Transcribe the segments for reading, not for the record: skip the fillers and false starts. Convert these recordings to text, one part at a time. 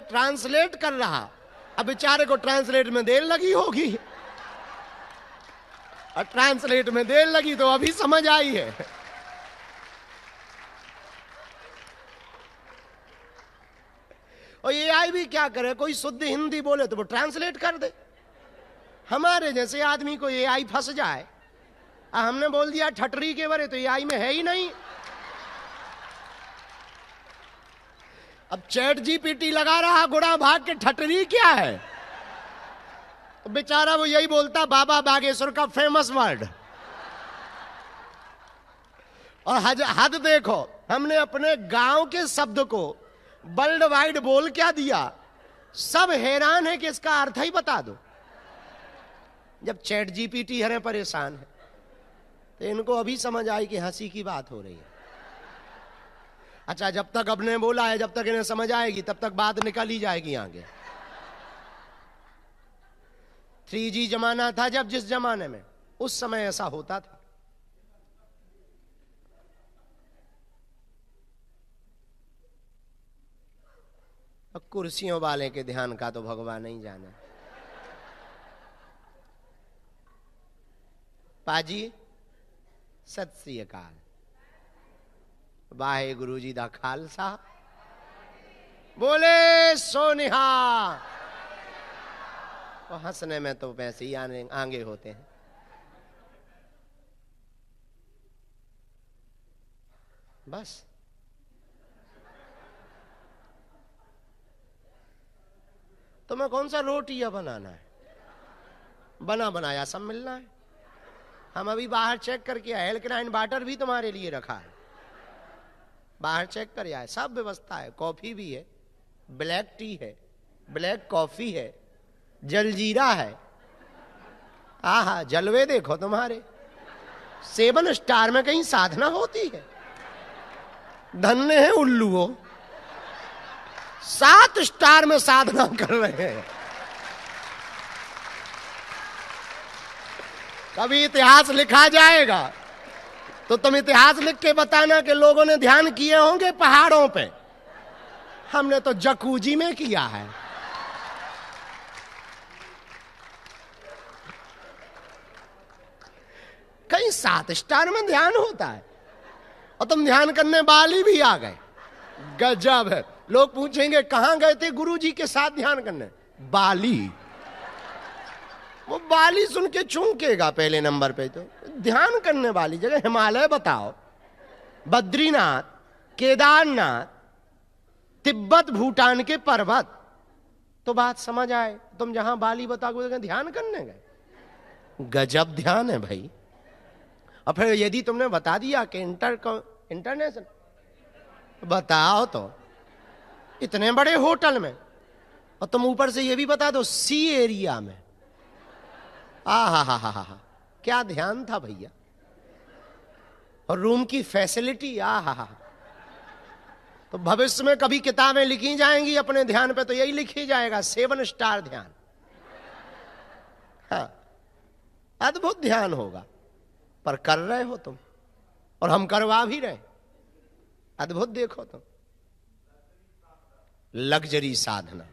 Translate कर रहा। अब बेचारे को ट्रांसलेट में देर लगी होगी, और ट्रांसलेट में देर लगी तो अभी समझ आई है। और एआई भी क्या करे, कोई शुद्ध हिंदी बोले तो वो ट्रांसलेट कर दे। हमारे जैसे आदमी को एआई फंस जाए, हमने बोल दिया ठटरी के बारे, तो एआई में है ही नहीं। अब चैट जीपीटी लगा रहा गुड़ा भाग के ठटरी क्या है, तो बेचारा वो यही बोलता बाबा बागेश्वर का फेमस वर्ड। और हद देखो, हमने अपने गांव के शब्द को वर्ल्ड वाइड बोल क्या दिया, सब हैरान है कि इसका अर्थ ही बता दो। जब चैट जीपीटी हरे परेशान है, तो इनको अभी समझ आई कि हंसी की बात हो रही है। अच्छा, जब तक अपने बोला है, जब तक इन्हें समझ आएगी तब तक बात निकल ही जाएगी आगे। 3G जमाना था जब, जिस जमाने में, उस समय ऐसा होता था। अब कुर्सियों वाले के ध्यान का तो भगवान नहीं जाने। पाजी सत श्री अकाल, वाहे गुरु जी दा खालसा, बोले सोनिहा। तो हंसने में तो वैसे ही आगे होते हैं। बस तुम्हें कौन सा रोटियां बनाना है, बना बनाया सब मिलना है। हम अभी बाहर चेक करके आए, एल्कलाइन वाटर भी तुम्हारे लिए रखा है, बाहर चेक कर आए, सब व्यवस्था है। कॉफी भी है, ब्लैक टी है, ब्लैक कॉफी है, जलजीरा है। आहा, जलवे देखो तुम्हारे। 7 स्टार में कहीं साधना होती है? धन्य है उल्लुओ, 7 स्टार में साधना कर रहे हैं। कभी इतिहास लिखा जाएगा तो तुम इतिहास लिख के बताना कि लोगों ने ध्यान किए होंगे पहाड़ों पे। हमने तो जकूजी में किया है। कहीं 7 स्टार में ध्यान होता है, और तुम ध्यान करने वाली भी आ गए। गजब है। लोग पूछेंगे कहां गए थे गुरुजी के साथ ध्यान करने? बाली। वो बाली सुन के चूकेगा पहले नंबर पे। तो ध्यान करने वाली जगह हिमालय बताओ, बद्रीनाथ, केदारनाथ, तिब्बत, भूटान के पर्वत, तो बात समझ आए। तुम जहां बाली बताओगे ध्यान करने गए, गजब ध्यान है भाई। और फिर यदि तुमने बता दिया कि इंटरनेशनल, बताओ तो इतने बड़े होटल में, और तुम ऊपर से ये भी बता दो सी एरिया में। हा, क्या ध्यान था भैया। और रूम की फैसिलिटी, हा। तो भविष्य में कभी किताबें लिखी जाएंगी अपने ध्यान पे, तो यही लिखी जाएगा 7 स्टार ध्यान। हाँ, अद्भुत ध्यान होगा। पर कर रहे हो तुम, और हम करवा भी रहे। अद्भुत देखो तुम, लग्जरी साधना,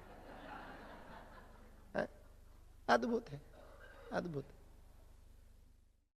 अद्भुत है, अद्भुत।